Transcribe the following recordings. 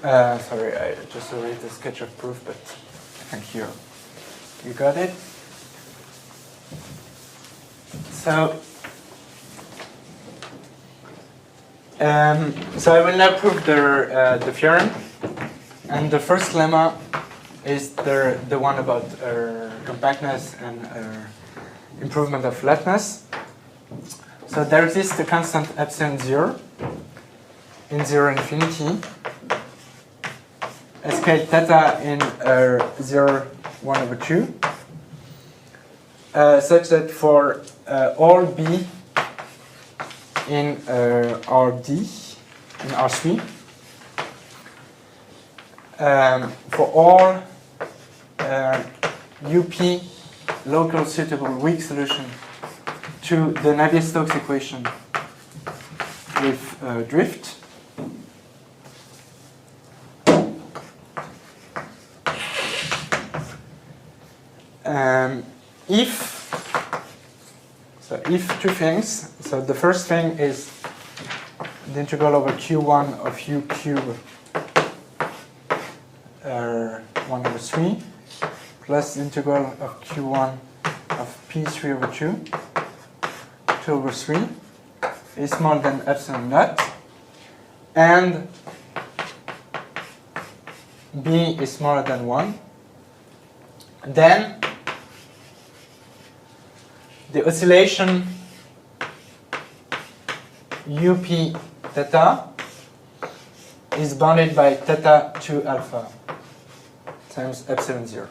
Sorry, I just read the sketch of proof, but I think you got it. So I will now prove the theorem, and the first lemma is the one about compactness and improvement of flatness. So there exists a constant epsilon 0 in 0 infinity, a scale theta in 0, 1 over 2, such that for all b in Rd, in R3, for all UP local suitable weak solution to the Navier-Stokes equation with drift, if two things, so the first thing is the integral over q1 of u cube 1 over 3 plus the integral of q1 of p3 over 2, 2 over 3 is smaller than epsilon naught, and b is smaller than 1, then the oscillation up theta is bounded by theta to alpha times epsilon 0.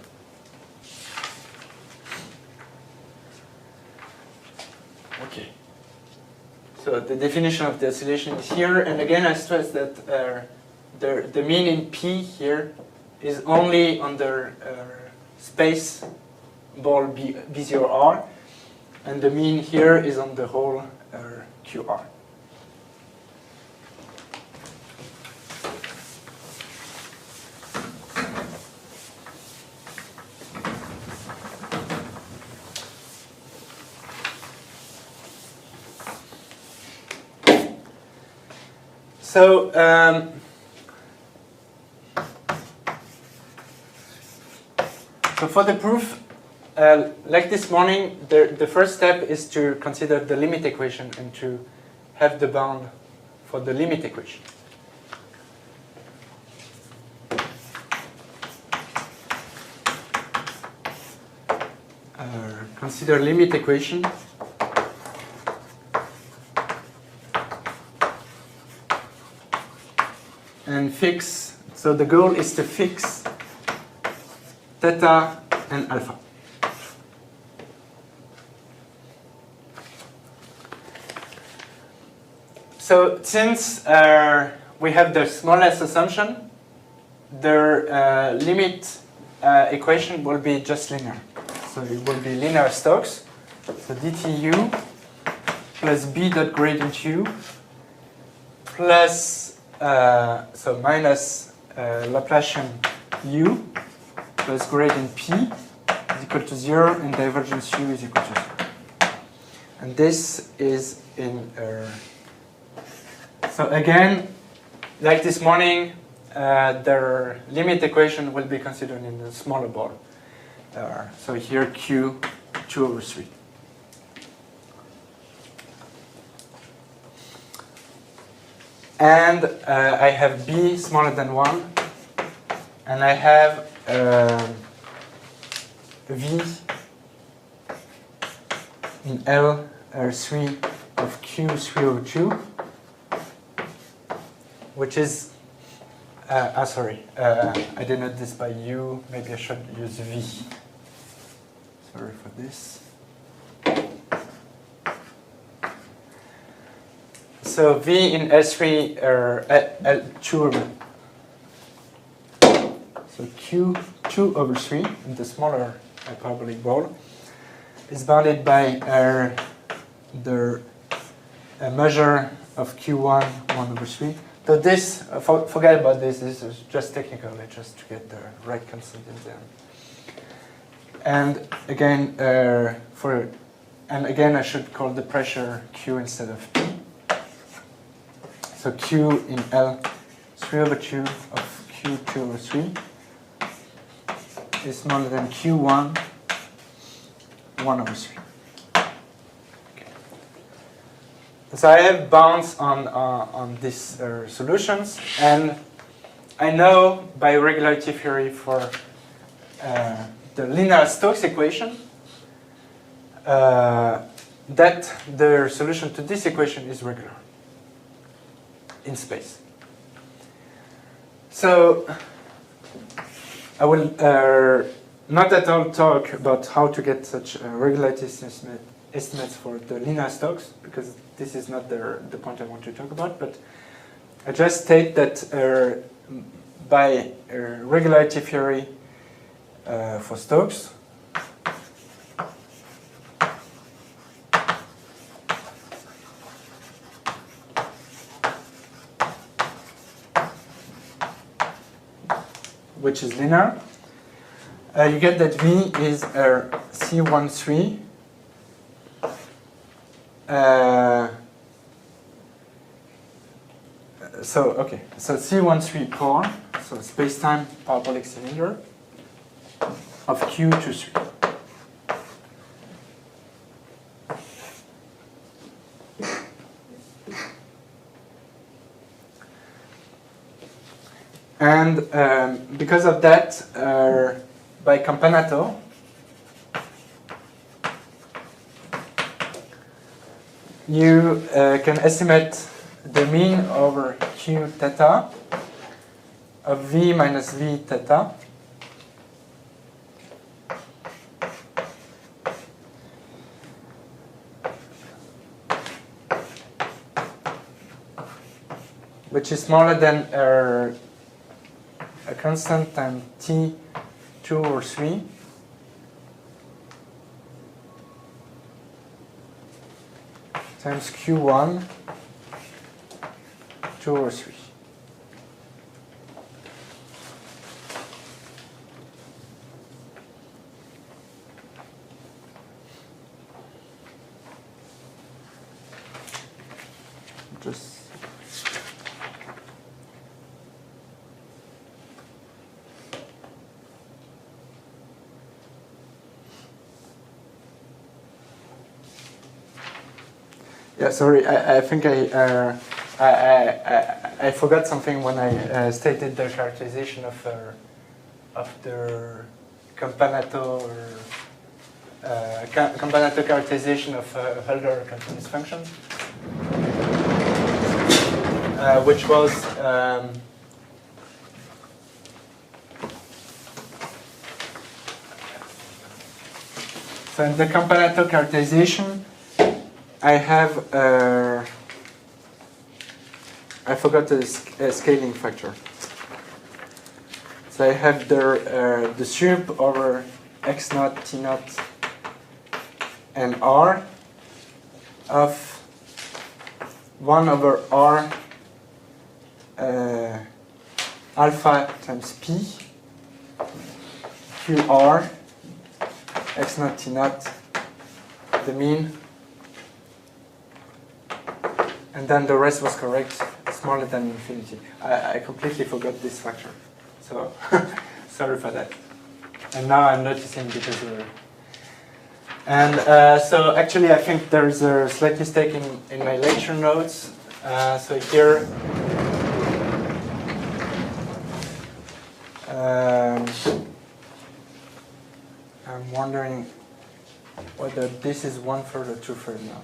Okay. So the definition of the oscillation is here, and again I stress that the mean in P here is only under space ball B0R, and the mean here is on the whole QR. So for the proof, like this morning, the first step is to consider the limit equation and to have the bound for the limit equation. Consider limit equation. And fix, so the goal is to fix theta and alpha. So since we have the smallest assumption, the limit equation will be just linear. So it will be linear Stokes. So dtu plus b dot gradient u plus so minus Laplacian u plus gradient p is equal to 0 and divergence u is equal to 0. And this is in so again, like this morning, the limit equation will be considered in the smaller ball. So here q 2 over 3. And I have b smaller than 1, and I have v in L3 of q3 over 2, which is, sorry, I denote this by u, maybe I should use v. Sorry for this. So v in S3 L2 over, so q2 over 3 in the smaller hyperbolic ball is bounded by the measure of q1 1 over 3. So this, forget about this. This is just technical, just to get the right constant in there. And again, I should call the pressure q instead of p. So q in L3 over 2 of Q2 over 3 is smaller than Q1 1 over 3. Okay. So I have bounds on these solutions, and I know by regularity theory for the linear Stokes equation that the solution to this equation is regular in space. So I will not at all talk about how to get such regularity estimates for the linear Stokes, because this is not the point I want to talk about, but I just state that by regularity theory for Stokes, which is linear, you get that V is C13. So C13 core, so space-time parabolic cylinder of Q23. And because of that, by Campanato, you can estimate the mean over Q theta of V minus V theta which is smaller than a constant times T2 or 3 times Q1 2 or 3. Just yeah, sorry. I think I forgot something when I stated the characterization of the Campanato or Campanato characterization of Hölder continuous function, which was so in the Campanato characterization. I have, I forgot the scaling factor. So I have the sup over x naught, t naught, and r of 1 over r alpha times p qr x naught, t naught, the mean. And then the rest was correct, smaller than infinity. I completely forgot this factor. So sorry for that. And now I'm noticing because we're... And so actually I think there's a slight mistake in my lecture notes. So here, I'm wondering whether this is 1/3 or 2/3 now.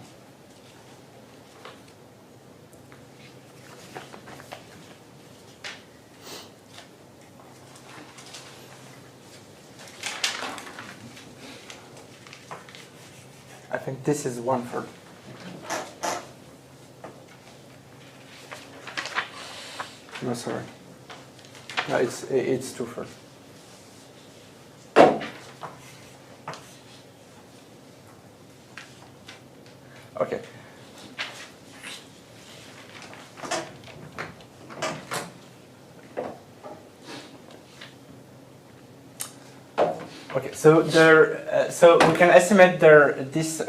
I think this is 1/3. No, sorry. No, it's 2/3. Okay. Okay, so there, so we can estimate this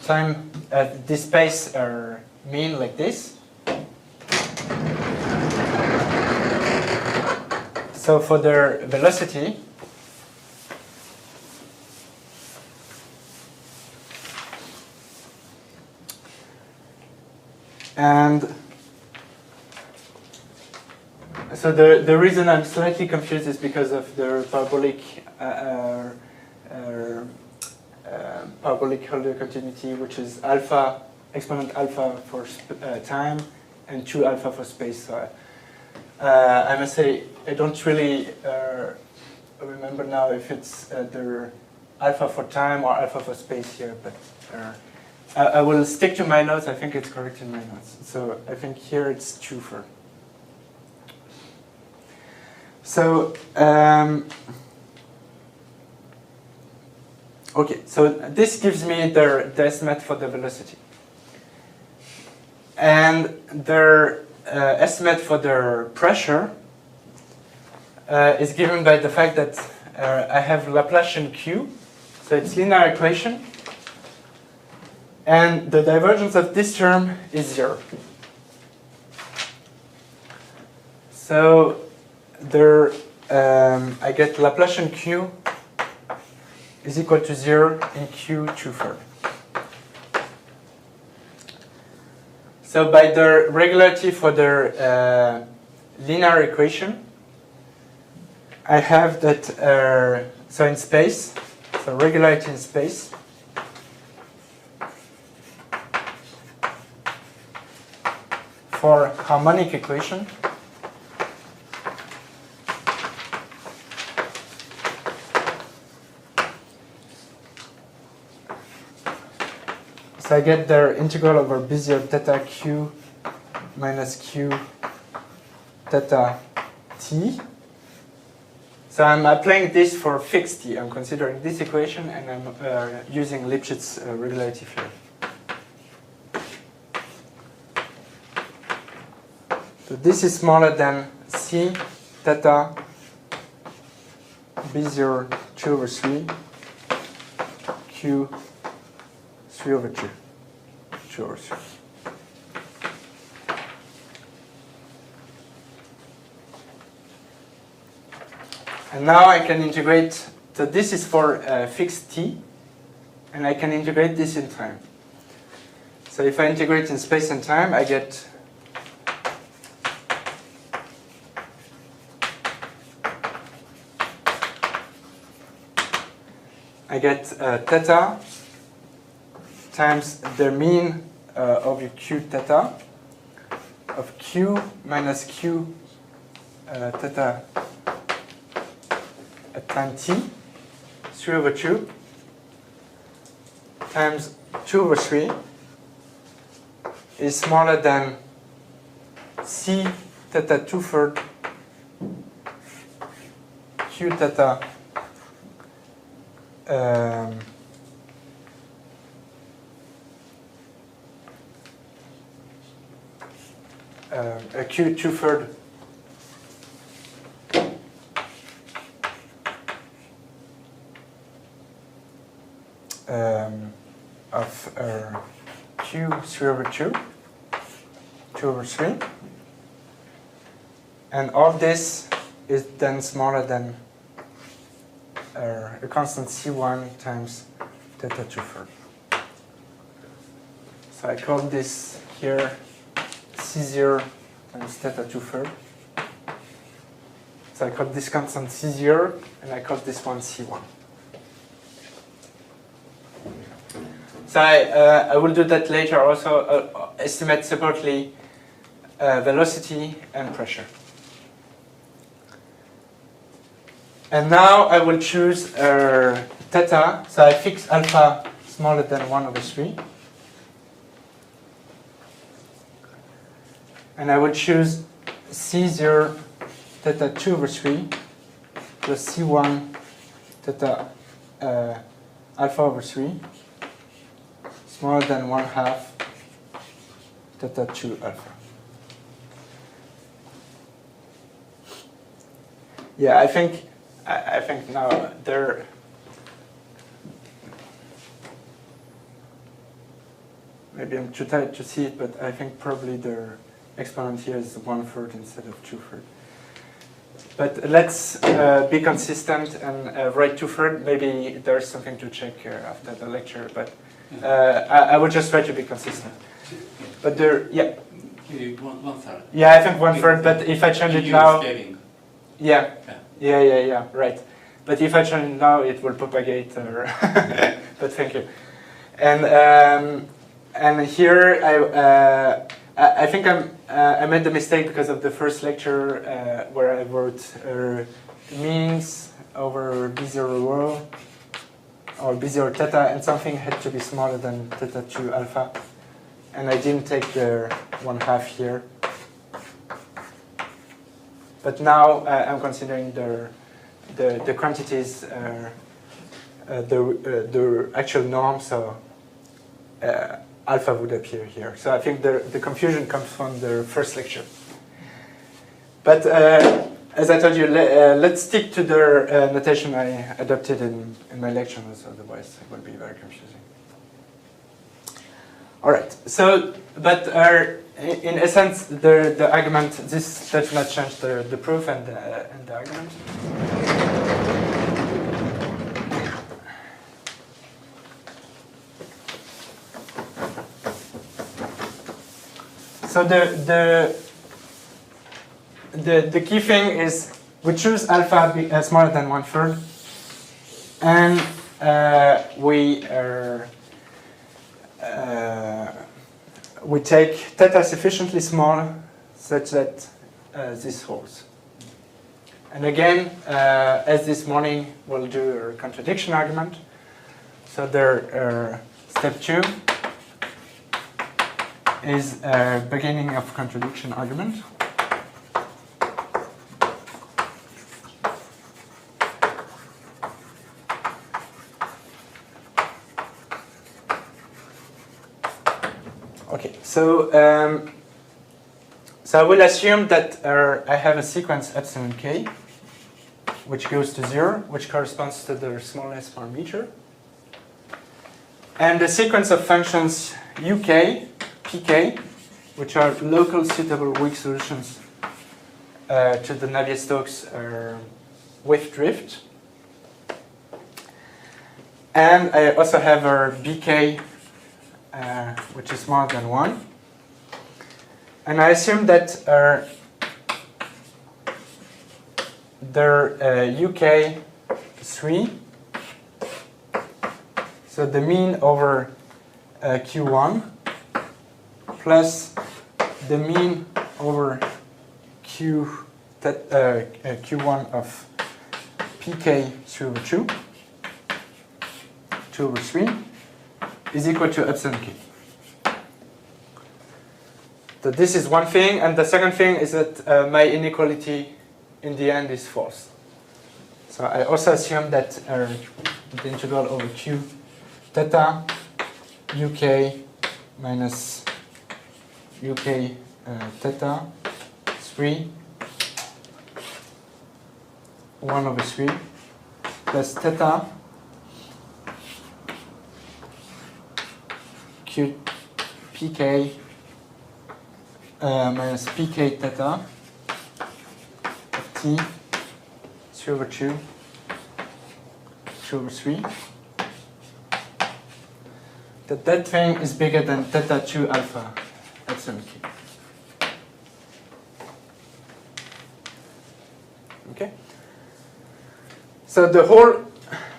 time, this space are mean like this. So for their velocity, and so the reason I'm slightly confused is because of the parabolic parabolic Holder continuity, which is alpha, exponent alpha for time, and 2 alpha for space. So I must say, I don't really remember now if it's the alpha for time or alpha for space here, but I will stick to my notes. I think it's correct in my notes. So I think here it's 2 for. So, okay, so this gives me the estimate for the velocity. And their estimate for the pressure is given by the fact that I have Laplacian Q, so it's linear equation, and the divergence of this term is 0. So there, I get Laplacian Q is equal to 0 in Q 2/3. So by the regularity for the linear equation, I have that, so in space, so regularity in space, for harmonic equation, so I get the integral over Bezier theta q minus q theta t. So I'm applying this for fixed t. I'm considering this equation, and I'm using Lipschitz regularity theory. So this is smaller than c theta B0 2/3 q 3/2 2/3. And now I can integrate, so this is for fixed t, and I can integrate this in time. So if I integrate in space and time, I get theta times the mean over q theta of q minus q theta at time t, 3/2, times 2/3 is smaller than c theta 2/3 q theta q 2/3 of q 3/2, 2/3, and all this is then smaller than a constant c1 times theta 2/3. So I call this here c0 times theta 2/3. So I call this constant c0, and I call this one c1. So I will do that later also, estimate separately velocity and pressure. And now I will choose theta, so I fix alpha smaller than 1/3. And I will choose c0 theta 2/3 plus c1 theta alpha/3 smaller than 1/2 theta 2 alpha. Yeah, I think now there. maybe I'm too tired to see it, but I think probably the exponent here is 1/3 instead of 2/3. But let's be consistent and write 2/3. Maybe there's something to check after the lecture, but I would just try to be consistent. But there, yeah. Maybe 1/3. Yeah, I think 1/3, but if I change it now... Scaling. Yeah, right. But if I change it now, it will propagate. But thank you. And here I think I made the mistake because of the first lecture where I wrote means over B0 rho or B0 theta, and something had to be smaller than theta 2 alpha, and I didn't take the 1/2 here. But now I'm considering the quantities, the actual norm, so alpha would appear here. So I think the confusion comes from the first lecture. But as I told you, let's stick to the notation I adopted in my lecture, otherwise it will be very confusing. All right, so, but in essence, the argument, this does not change the proof and the argument. So the key thing is we choose alpha smaller than 1/3, and we take theta sufficiently small such that this holds. And again, as this morning, we'll do a contradiction argument. So there, step 2 is a beginning of contradiction argument. Okay, so I will assume that I have a sequence epsilon k, which goes to 0, which corresponds to the smallest parameter, and the sequence of functions uk, pk, which are local suitable weak solutions to the Navier-Stokes with drift, and I also have a bk, which is smaller than 1. And I assume that UK 3, so the mean over Q1 plus the mean over Q1 of pk 3 over 2, 2 over 3, is equal to epsilon k. So this is one thing, and the second thing is that my inequality in the end is false. So I also assume that the integral over q theta uk minus uk theta 3 1 over 3 plus theta q pk minus pk theta of t 3 over 2 over 3, that thing is bigger than theta 2 alpha epsilon k. Okay? So the whole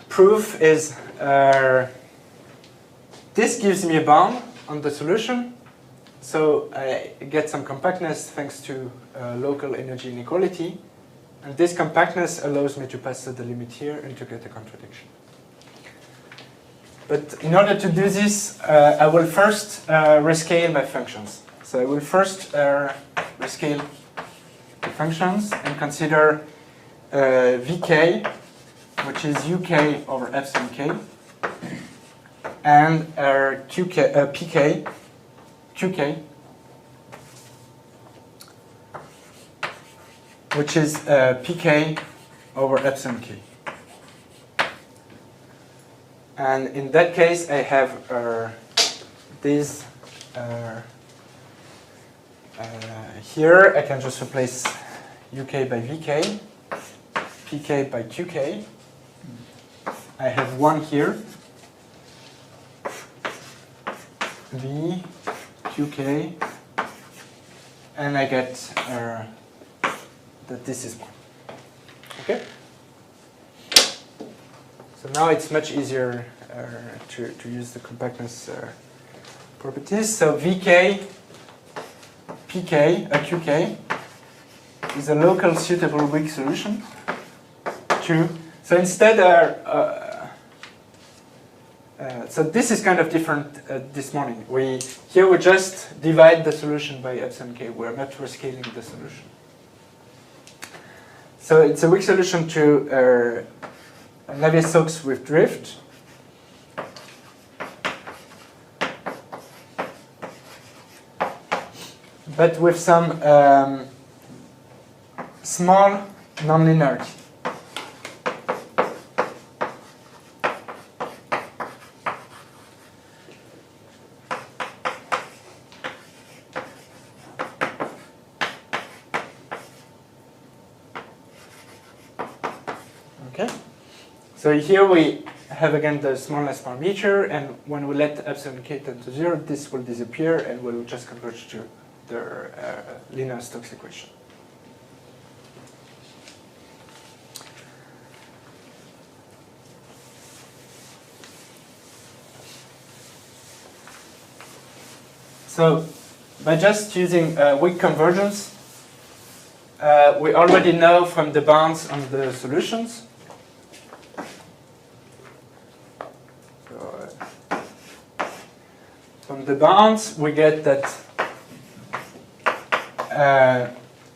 proof is this gives me a bound on the solution. So I get some compactness thanks to local energy inequality. And this compactness allows me to pass through the limit here and to get a contradiction. But in order to do this, I will first rescale my functions. So I will first rescale the functions and consider Vk, which is uk over epsilon k, and qk, which is pk over epsilon k. And in that case, I have these here I can just replace UK by VK, PK by QK. I have one here, V, QK, and I get that this is 1. Okay? So now it's much easier to use the compactness properties. So VK, PK, QK is a local suitable weak solution. True. So instead, so this is kind of different this morning. Here we just divide the solution by epsilon k. We're not rescaling the solution. So it's a weak solution to Navier-Stokes with drift. But with some small nonlinearity. Okay, so here we have again the smallness parameter, and when we let epsilon k tend to 0, this will disappear and will just converge to the linear Stokes equation. So by just using weak convergence, we already know from the bounds on the solutions. So, from the bounds, we get that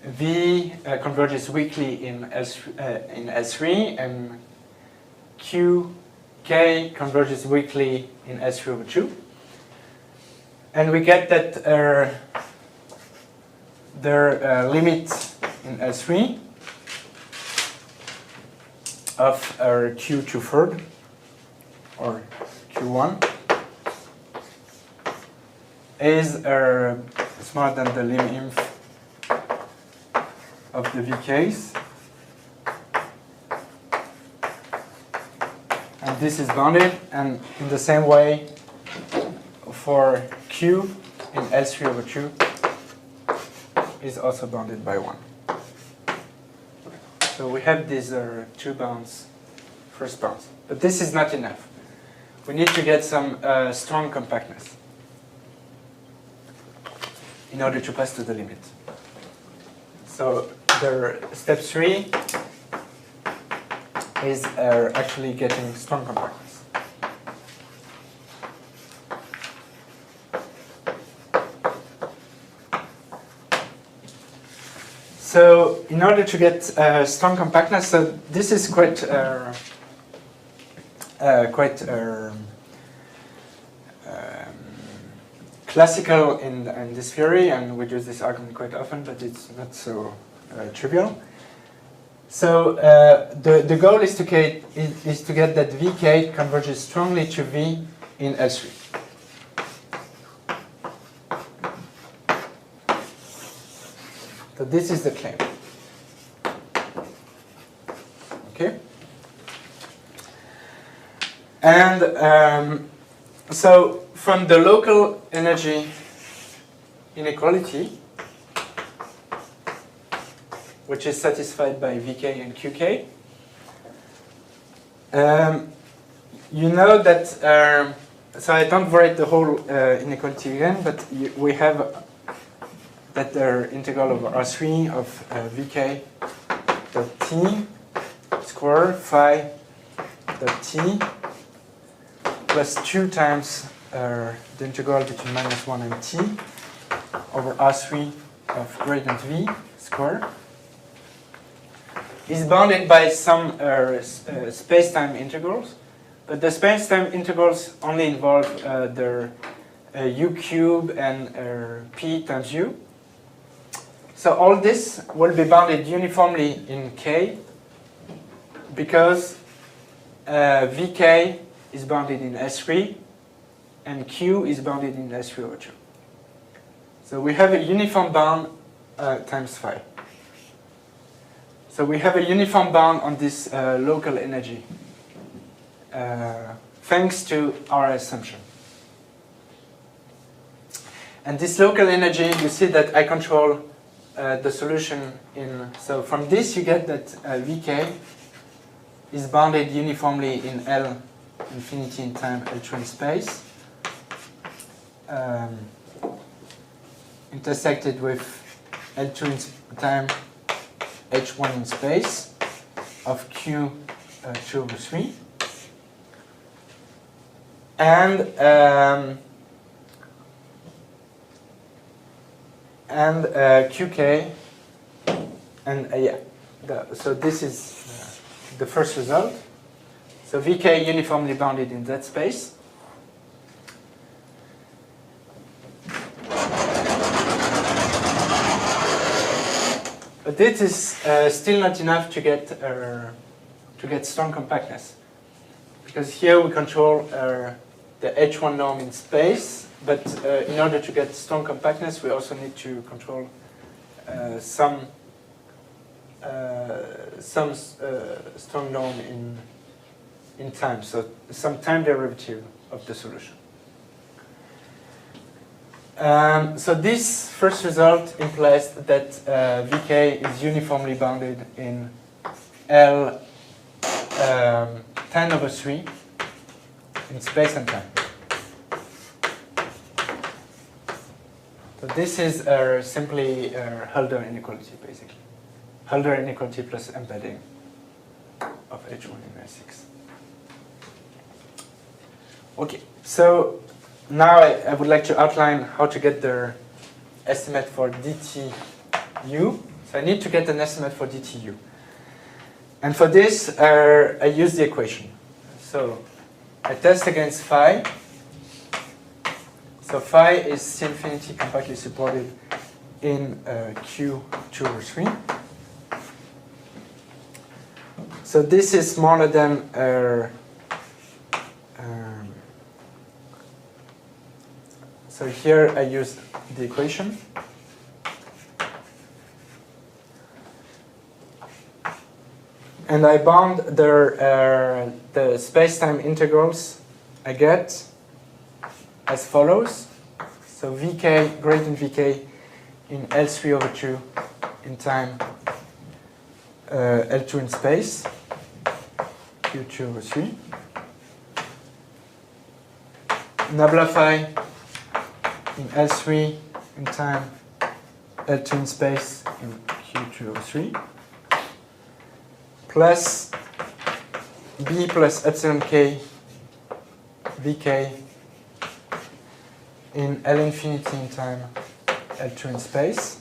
V converges weakly in S3, and QK converges weakly in S3 over 2. And we get that their limit in S3 of Q 2/3 or Q1 is smaller than the lim inf of the VKs. And this is bounded, and in the same way for Q in L3 over 2 is also bounded by 1. So we have these two bounds, first bounds. But this is not enough. We need to get some strong compactness in order to pass to the limit. So the step 3 is actually getting strong compactness. So in order to get strong compactness, so this is quite classical in this theory, and we use this argument quite often, but it's not so trivial. So the goal is to get that Vk converges strongly to V in L3. So this is the claim. Okay. And so from the local energy inequality, which is satisfied by Vk and Qk, you know that, so I don't write the whole inequality again, but we have that the integral over R3 of Vk dot t square phi dot t plus 2 times the integral between -1 and t over R3 of gradient V square is bounded by some space-time integrals, but the space-time integrals only involve the u cube and p times u. So all this will be bounded uniformly in K because Vk is bounded in S3 and Q is bounded in S3 over 2. So we have a uniform bound times phi. So we have a uniform bound on this local energy, thanks to our assumption. And this local energy, you see that I control the solution in. So from this, you get that Vk is bounded uniformly in L infinity in time, L2 in space, intersected with L2 in time, H1 in space of Q 2 over 3. And Qk, and yeah, so this is the first result. So Vk uniformly bounded in that space. But this is still not enough to get strong compactness, because here we control the H1 norm in space. But in order to get strong compactness, we also need to control some strong norm in time, so some time derivative of the solution. So this first result implies that Vk is uniformly bounded in L 10 over 3 in space and time. So this is simply a Hölder inequality, basically. Hölder inequality plus embedding of H1 in S6. Okay, so now I would like to outline how to get the estimate for dTu. So I need to get an estimate for dTu. And for this, I use the equation. So I test against phi. So phi is C infinity compactly supported in Q2 over 3. So this is smaller than so here I use the equation. And I bound the space-time integrals I get as follows. So Vk, greater than Vk in L3 over 2 in time, L2 in space, Q2 over 3. Nabla phi in L3 in time, L2 in space in Q2 over 3. Plus B plus epsilon k Vk in L infinity in time, L2 in space.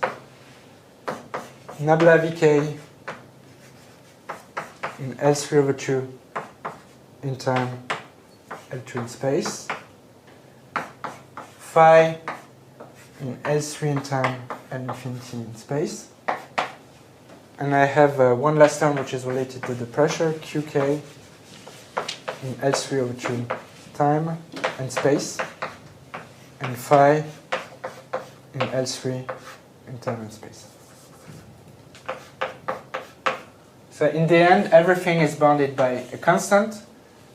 Nabla Vk in L3 over 2 in time, L2 in space. Phi in L3 in time, L infinity in space. And I have one last term which is related to the pressure, Qk in L3 over 2 time and space, and phi in L3 in time and space. So in the end, everything is bounded by a constant,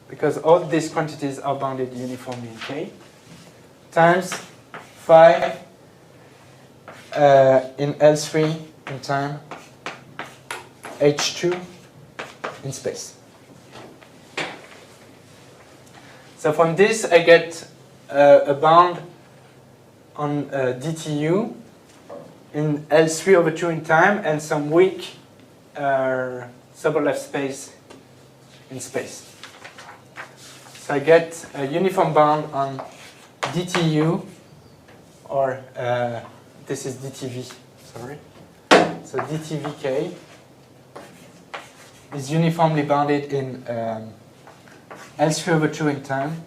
because all these quantities are bounded uniformly in K, times phi in L3 in time, H2 in space. So from this I get a bound on dTu in L3 over 2 in time and some weak subleft space in space. So I get a uniform bound on dTu, or this is dTv, sorry. So dTvk is uniformly bounded in L3 over 2 in time,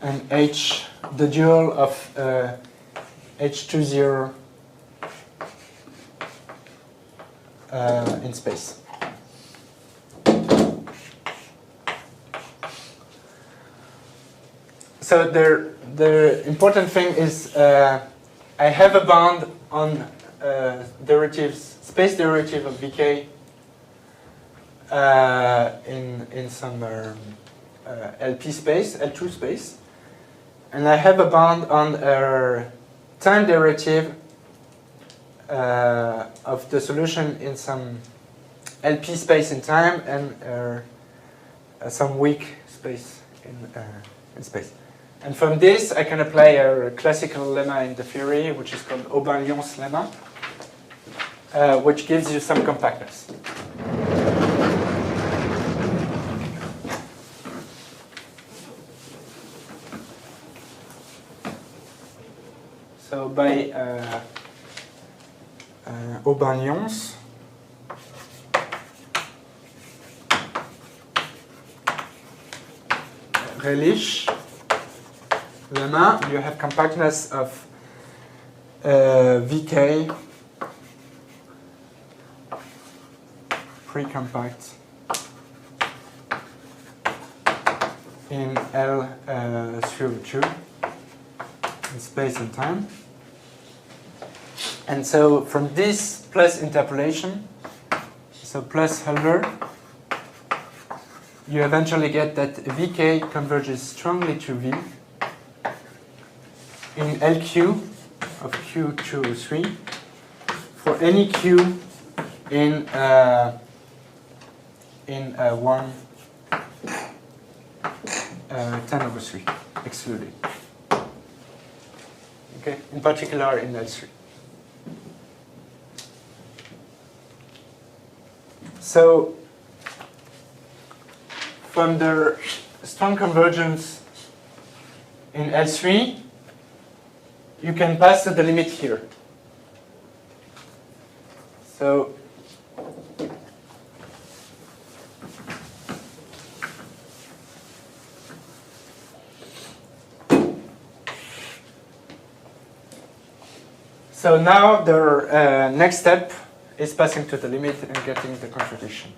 and H, the dual of H20 in space. So the important thing is I have a bound on space derivative of Vk in some LP space, L2 space, and I have a bound on a time derivative of the solution in some LP space in time and some weak space in space. And from this, I can apply a classical lemma in the theory, which is called Aubin-Lyons lemma, which gives you some compactness. So by Aubin-Lyons, Relish lemma, you have compactness of Vk pre-compact in L.2 in space and time. And so from this plus interpolation, so plus Hölder, you eventually get that Vk converges strongly to V in LQ of Q203 for any Q in 1 10/3 excluding. Okay, in particular in L3. So from the strong convergence in L3, you can pass to the limit here. So now the next step is passing to the limit and getting the contradiction.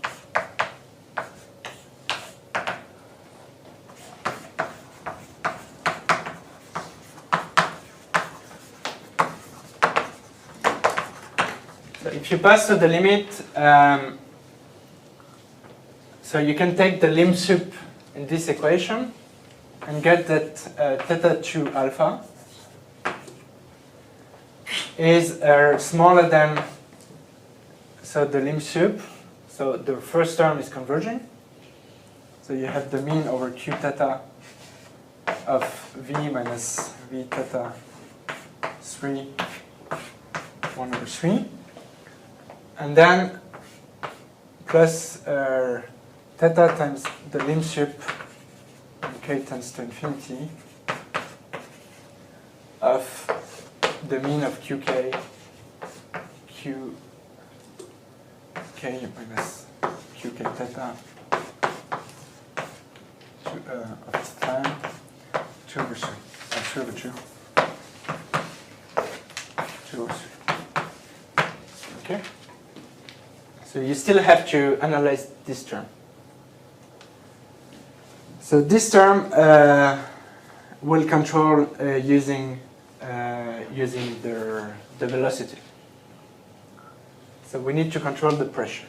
So if you pass to the limit, so you can take the lim sup in this equation and get that theta 2 alpha is smaller than, so the lim sup, so the first term is converging. So you have the mean over q theta of v minus v theta 3, 1/3. And then plus theta times the lim sup when k tends to infinity of the mean of qk, qk minus qk theta of its time 2/3, 2/2, 2/3. Okay. So you still have to analyze this term. So this term will control using the velocity. So we need to control the pressure.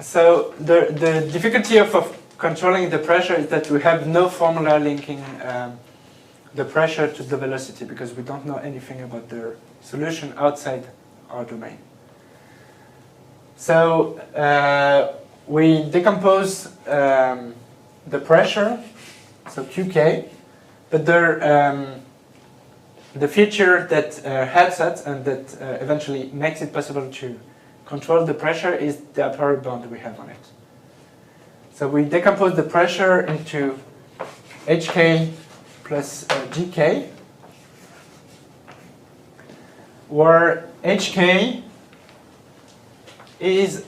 So the difficulty of controlling the pressure is that we have no formula linking the pressure to the velocity because we don't know anything about the solution outside our domain. So we decompose the pressure, so Qk, but the feature that helps us and that eventually makes it possible to control the pressure is the a priori bound we have on it. So we decompose the pressure into Hk plus Gk, where Hk is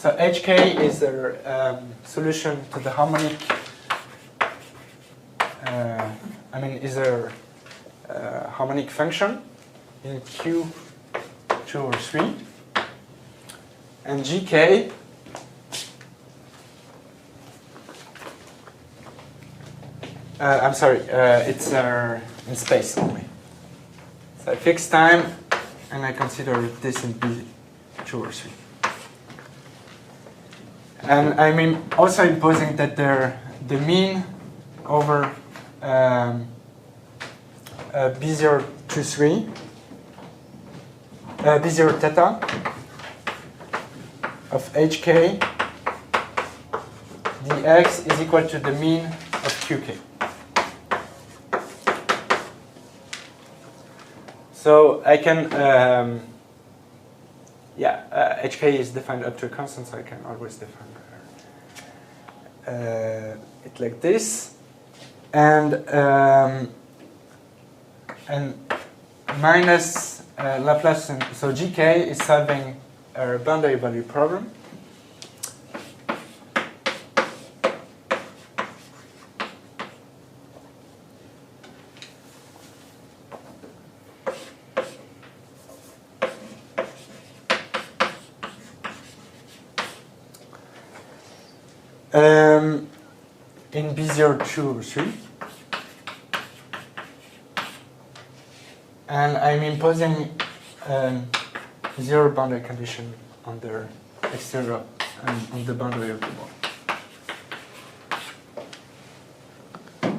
So HK is the solution to the harmonic. Is a harmonic function in Q2 or 3, and GK it's in space only. So I fix time, and I consider this in B2 or 3. And I'm also imposing that the mean over B0 to 3, B0 theta of HK dx is equal to the mean of QK. So I can, HK is defined up to a constant, so I can always define it like this. And minus Laplace, so GK is solving a boundary value problem. In B0, 2, or 3. And I'm imposing zero boundary condition on the exterior and on the boundary of the ball.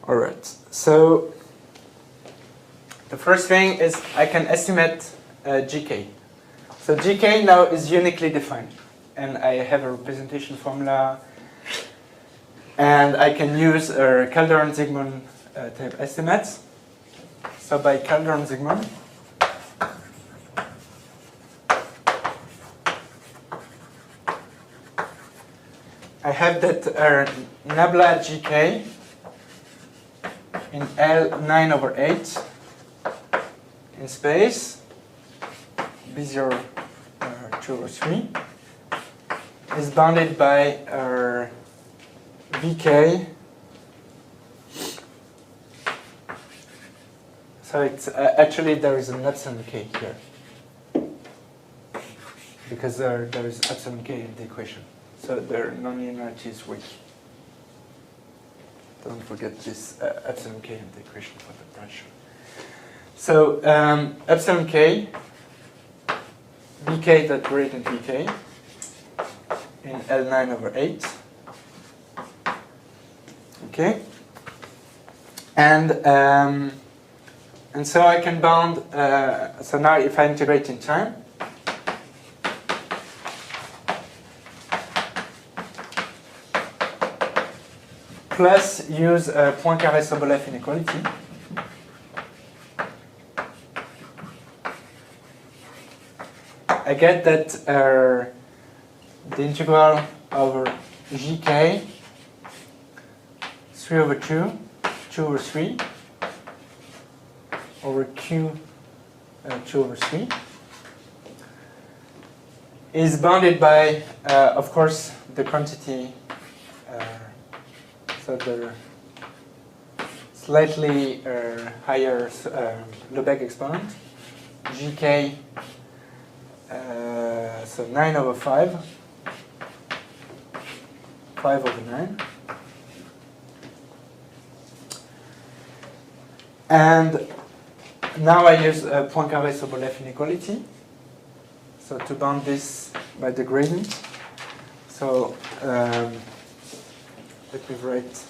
All right. So the first thing is I can estimate GK. So GK now is uniquely defined, and I have a representation formula, and I can use Calderon-Zygmunt type estimates. So by Calderon-Zygmunt, I have that nabla GK in L9 over 8 in space, B0, 2 or 3, is bounded by VK. So it's actually there is an epsilon k here, because there is epsilon k in the equation. So their nonlinearity is weak. Don't forget this epsilon k in the equation for the pressure. So epsilon k, Vk dot gradient Vk in L9 over 8. Okay, and so I can bound. So now, if I integrate in time, plus use Poincaré-Sobolev inequality, I get that the integral over Gk 3 over 2, 2 over 3, over Q 2 over 3 is bounded by, of course, the quantity, so the slightly higher Bldg exponent, Gk, so 9 over 5, 5 over 9. And now I use Poincaré-Sobolev inequality, so to bound this by the gradient. So let me write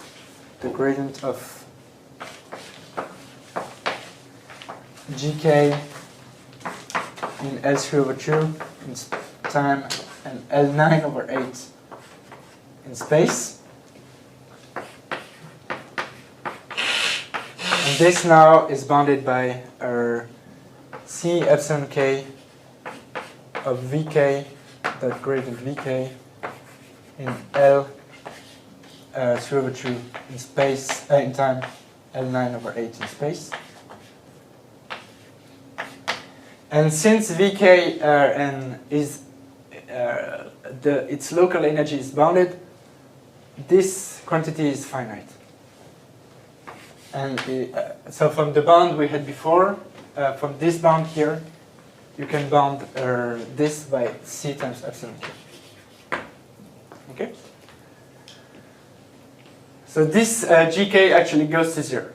the gradient of Gk in L3 over 2 in time and L9 over 8 in space. And this now is bounded by C epsilon k of Vk dot gradient Vk in L 3 over 2 in space, in time L9 over 8 in space. And since Vk is its local energy is bounded, this quantity is finite. And so from the bound we had before, from this bound here, you can bound this by c times epsilon k. Okay? So this gk actually goes to 0.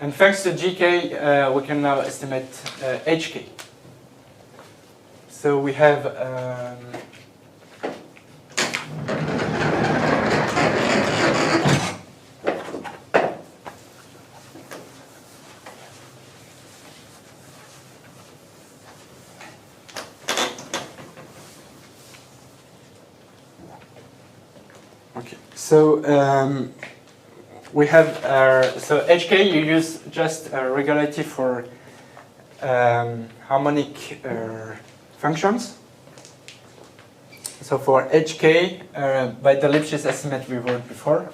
And thanks to gk, we can now estimate hk. So we have okay. So we have so hk. You use just regularity for harmonic functions. So for hk, by the Lipschitz estimate we wrote before,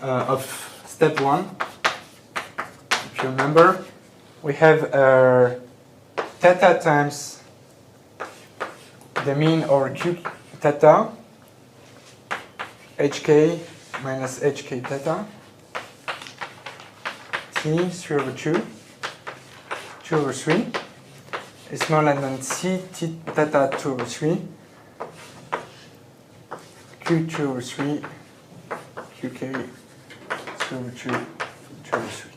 of step 1, if you remember, we have theta times the mean over q theta, hk minus hk theta, t 3 over 2, 2 over 3 is smaller than c t theta 2 over 3, q 2 over 3, qk 3 over 2, 2 over 3.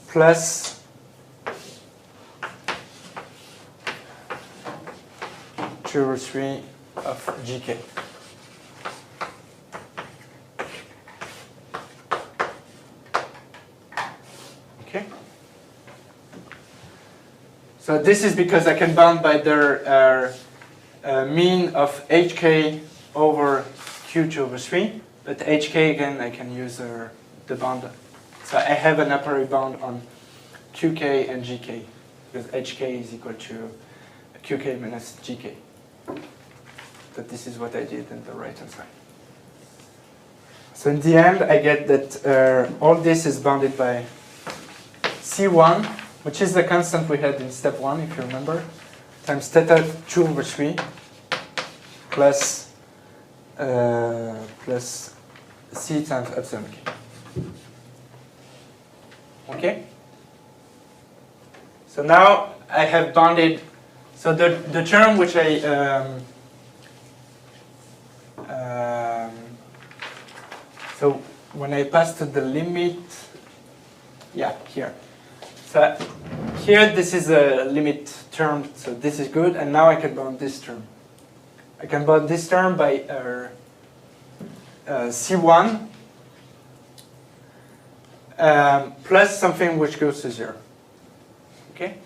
Plus two over 3 of gk. Okay. So this is because I can bound by their mean of hk over q2 over 3, but hk again I can use the bound. So I have an upper bound on qk and gk, because hk is equal to qk minus gk. But this is what I did on the right hand side. So in the end, I get that all this is bounded by c1, which is the constant we had in step 1, if you remember, times theta 2 over 3 plus c times epsilon k. Okay? So now I have bounded, so the term which I so when I pass to the limit, yeah, here. So here this is a limit term, so this is good, and now I can bound this term. I can bound this term by C1 plus something which goes to 0. Okay?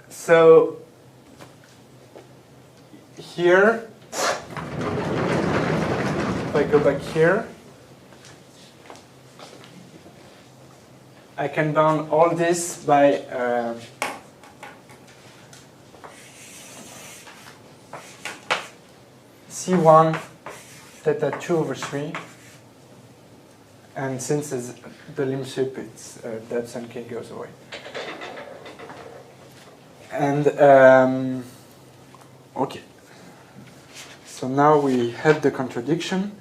So here, if I go back here, I can bound all this by C1 theta 2 over 3. And since it's the lim sup, it's the epsilon k goes away. And okay. So now we have the contradiction.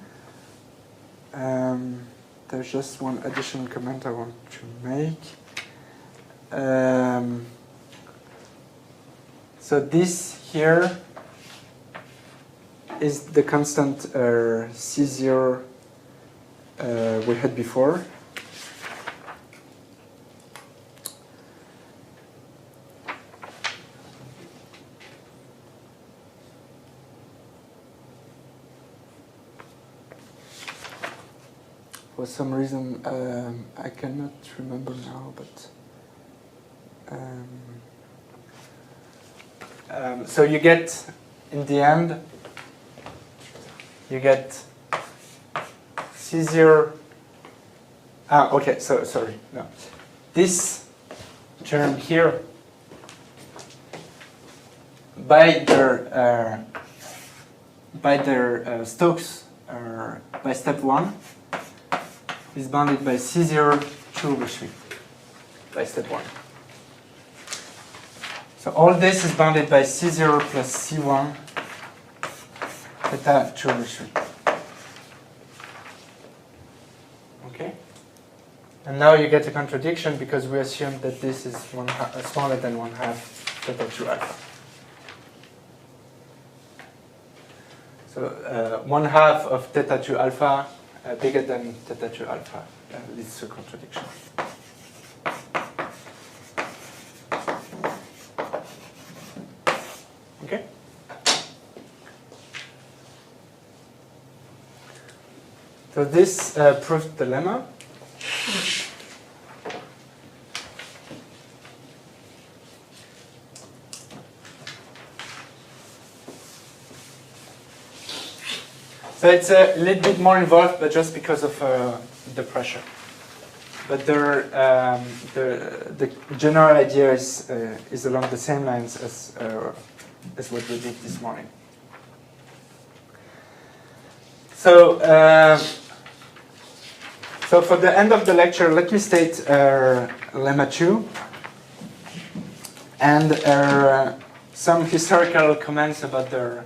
There's just one additional comment I want to make. So this here is the constant C0 we had before. For some reason, I cannot remember now, but so you get, in the end, you get C0. Okay, so sorry, no. This term here, by their Stokes by step 1 is bounded by C0 2 over 3 by step 1. So all this is bounded by C0 plus C1 theta 2 over 3. Okay? And now you get a contradiction because we assume that this is smaller than 1/2 theta 2 alpha. So 1/2 of theta 2 alpha bigger than theta 2 alpha leads to a contradiction. Okay? So this proves the lemma. So it's a little bit more involved, but just because of the pressure. But the general idea is along the same lines as what we did this morning. So so for the end of the lecture, let me state lemma 2 and some historical comments about their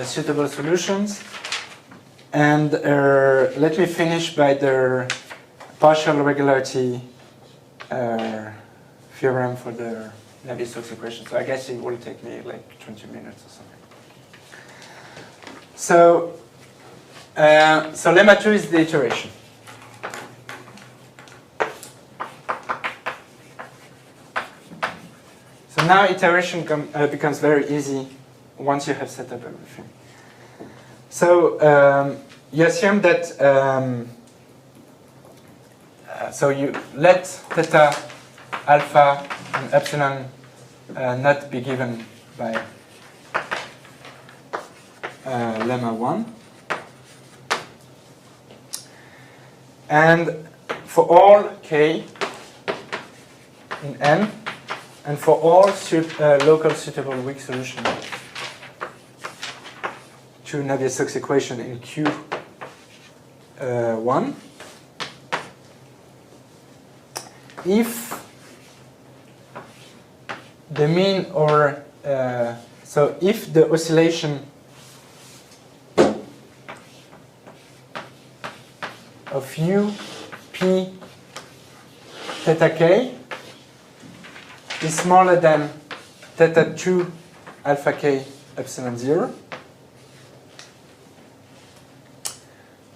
suitable solutions. And let me finish by the partial regularity theorem for the Navier-Stokes equation. So I guess it will take me like 20 minutes or something. So, so lemma 2 is the iteration. So now iteration becomes very easy once you have set up everything. So you assume that, so you let theta, alpha, and epsilon not be given by lemma 1. And for all k in N, and for all local suitable weak solutions to Navier-Stokes equation in Q1, if the mean or so if the oscillation of U, P, theta k is smaller than theta 2 alpha k epsilon 0,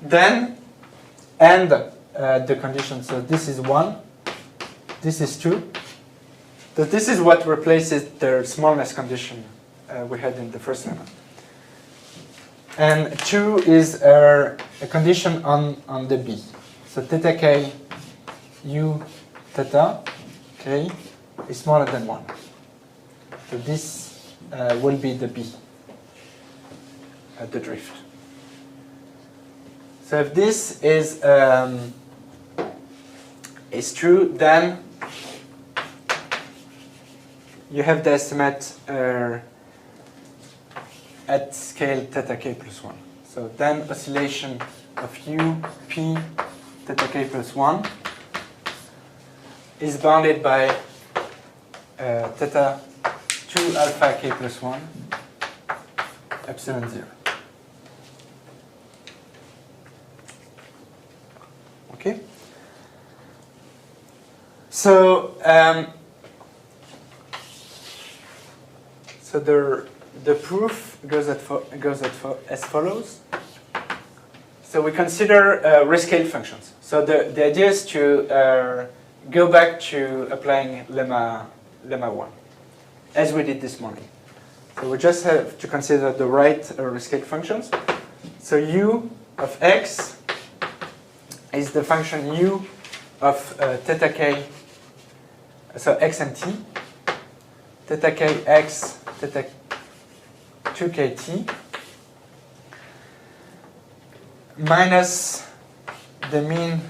then, and the condition, so this is 1, this is 2. So this is what replaces the smallness condition we had in the first lemma. And 2 is a condition on the B. So theta k U theta k is smaller than 1. So this will be the B, the drift. So if this is true, then you have the estimate at scale theta k plus 1. So then oscillation of U, P, theta k plus 1 is bounded by theta 2 alpha k plus 1 epsilon 0. Okay? So, so the proof goes as follows. So we consider rescale functions. So the idea is to go back to applying lemma 1, as we did this morning. So we just have to consider the right rescale functions. So U of x is the function U of theta k, so x and t, theta k x, theta 2kt, minus the mean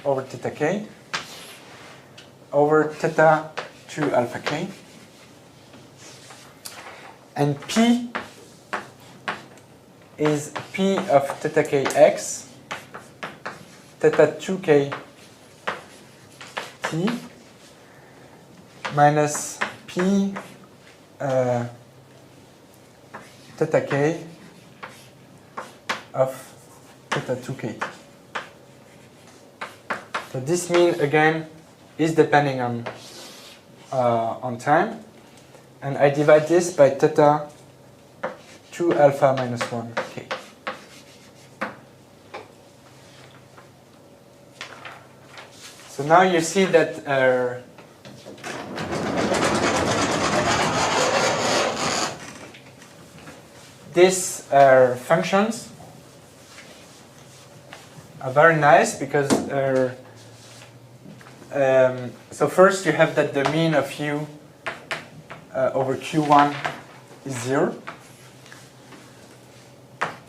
over theta k over theta 2 alpha k, and p is P of theta kx, theta 2k t minus P theta k of theta 2k t. So this mean again is depending on time, and I divide this by theta 2 alpha minus 1 k. So now you see that these functions are very nice because so first you have that the mean of u over q1 is 0,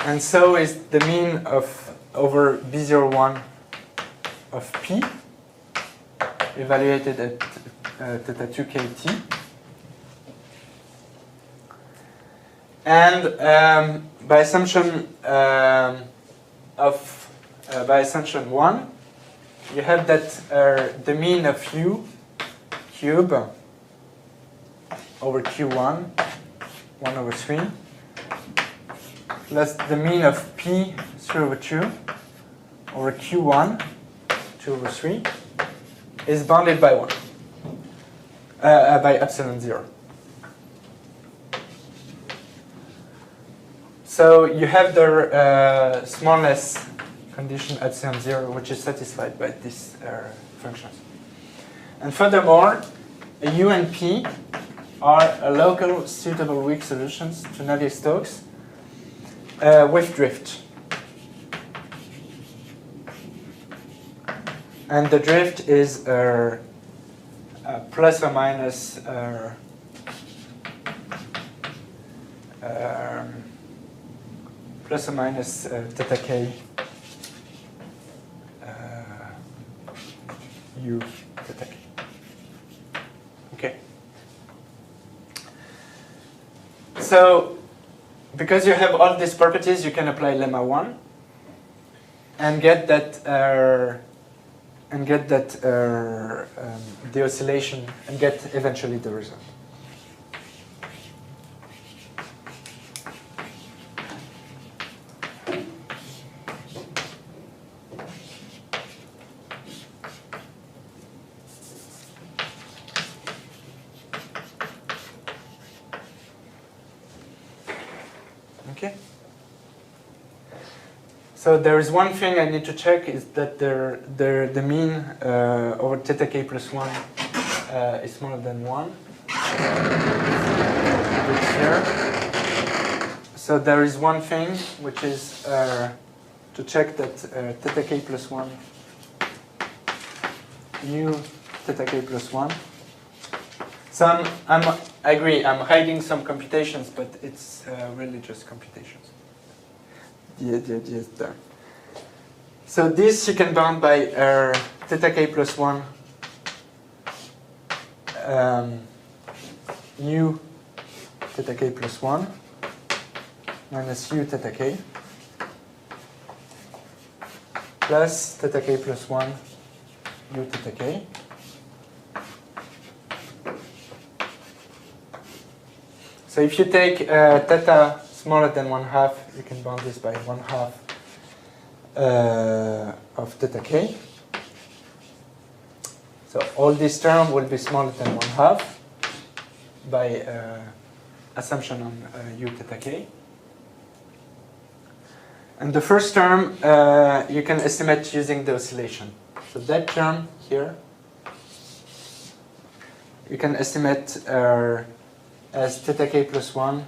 and so is the mean of over b01 of p evaluated at theta 2k t. And by assumption by assumption 1, you have that the mean of u cube over q1, 1 over 3, plus the mean of p 3 over 2 over q1, 2 over 3, is bounded by 1, by epsilon 0. So you have the smallness condition epsilon 0, which is satisfied by these functions. And furthermore, u and p are local suitable weak solutions to Navier-Stokes with drift. And the drift is plus or minus theta k u theta k. Okay. So because you have all these properties, you can apply lemma 1 and get that the oscillation and get eventually the result. Okay. So there is one thing I need to check is that the mean over theta k plus 1 is smaller than 1. Here. So there is one thing which is to check that theta k plus 1 u theta k plus 1. So I agree, I'm hiding some computations, but it's really just computations. The idea is there. So this you can bound by theta k plus 1 u theta k plus 1 minus u theta k plus theta k plus 1 u theta k. So if you take theta smaller than 1/2, you can bound this by 1/2 of theta k. So all this term will be smaller than 1/2 by assumption on u theta k. And the first term you can estimate using the oscillation. So that term here you can estimate as theta k plus 1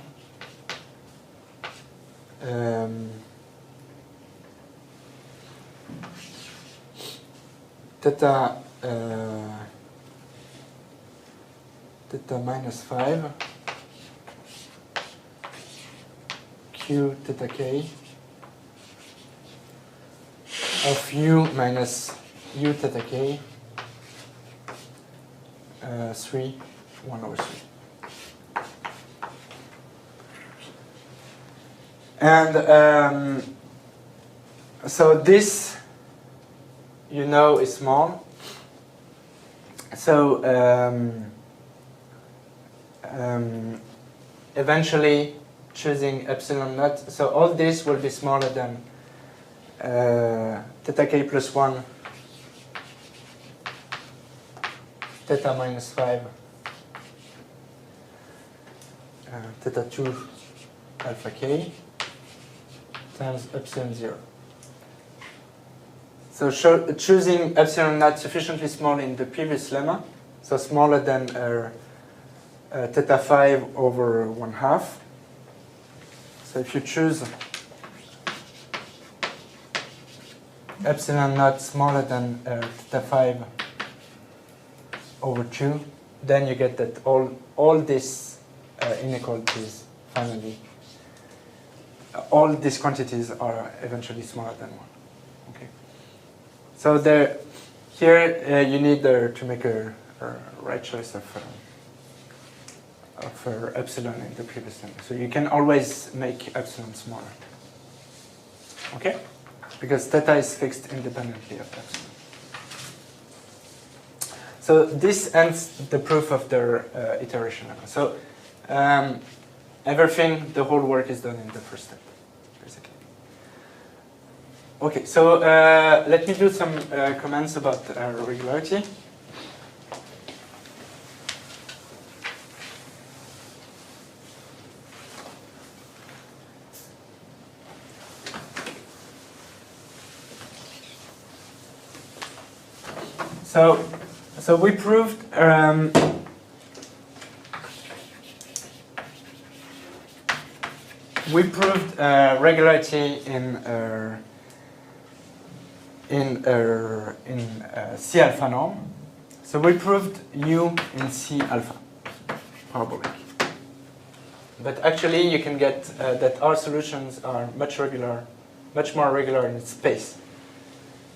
theta minus 5 q theta k of u minus u theta k 3 1 over 3. And so this, you know, is small. So eventually choosing epsilon naught, so all this will be smaller than theta k plus 1, theta minus 5, theta 2 alpha k times epsilon 0. So choosing epsilon naught sufficiently small in the previous lemma, so smaller than theta 5 over 1/2. So if you choose epsilon naught smaller than theta 5 over 2, then you get that all these inequalities finally, all these quantities are eventually smaller than 1. Okay. So here you need to make a right choice of epsilon in the previous lemma. So you can always make epsilon smaller. Okay? Because theta is fixed independently of epsilon. So this ends the proof of the iteration lemma. So everything, the whole work is done in the first step, basically. Okay, so let me do some comments about regularity. So we proved regularity in C alpha norm. So we proved U in C alpha parabolic. But actually, you can get that our solutions are much more regular in space.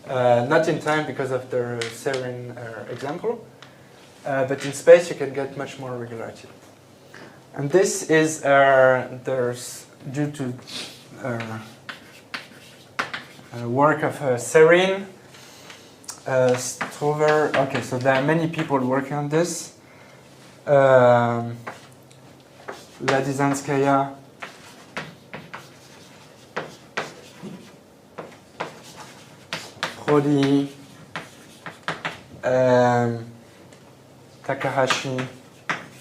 Not in time because of the serine example, but in space you can get much more regularity. And this is due to work of serine, Strover. Okay, so there are many people working on this. Ladizanskaya, Prodi, Takahashi.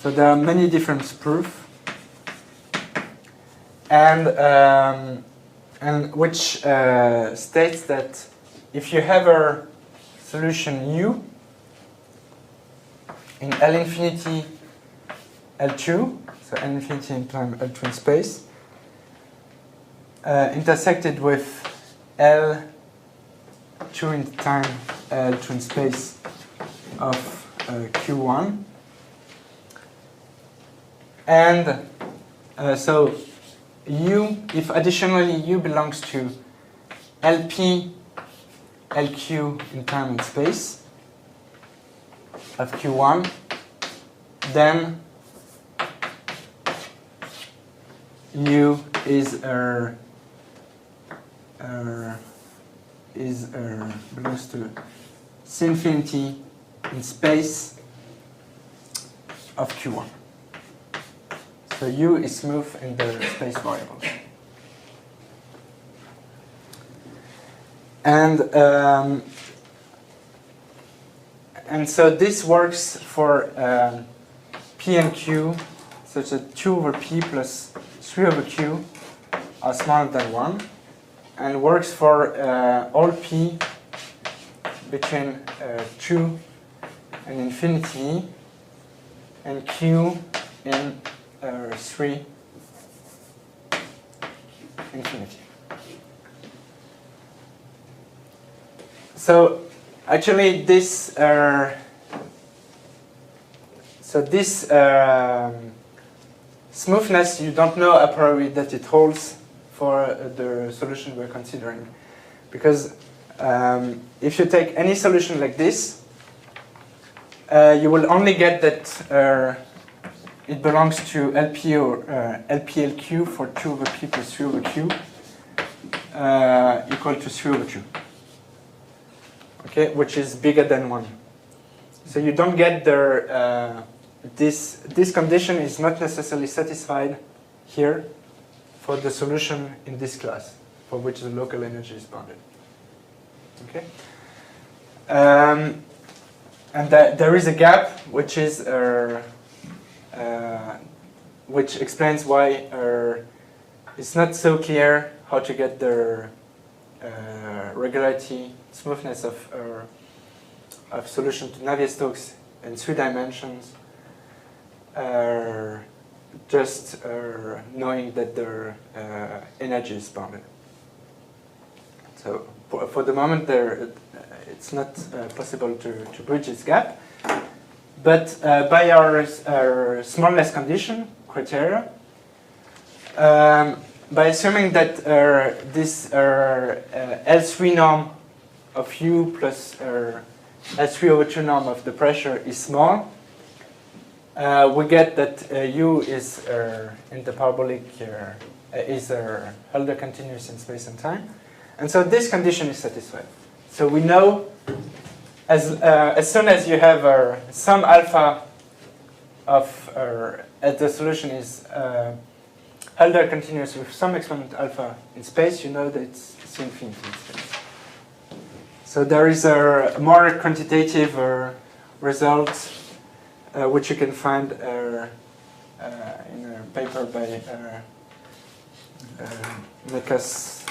So there are many different proofs, and which states that if you have a solution U in L infinity L2, so L infinity in time L2 in space, intersected with L2 in time L2 in space of Q1, and so U, if additionally U belongs to LP, LQ in time and space of Q1, then U belongs to C infinity in space of Q1. So U is smooth in the space variables. And so this works for P and Q, such that 2 over P plus 3 over Q are smaller than 1, and works for all P between 2 and infinity, and Q in 3 infinity. So actually this smoothness, you don't know a priori that it holds for the solution we're considering, because if you take any solution like this, you will only get that it belongs to LP or LPLQ for 2 over P plus 3 over Q equal to 3 over 2. Okay, which is bigger than 1. So you don't get the, this condition is not necessarily satisfied here for the solution in this class, for which the local energy is bounded. Okay? And there is a gap which is which explains why it's not so clear how to get the regularity, smoothness of solution to Navier-Stokes in 3 dimensions, just knowing that the energy is bounded. So for the moment, it's not possible to bridge this gap. But by our smallness condition criteria, by assuming that this L3 norm of U plus L3 over 2 norm of the pressure is small, we get that U is in the parabolic is Hölder continuous in space and time, and so this condition is satisfied. So we know as soon as you have some alpha of the solution is Hölder continuous with some exponent alpha in space, you know that it's infinity in space. So there is a more quantitative result which you can find in a paper by Nekas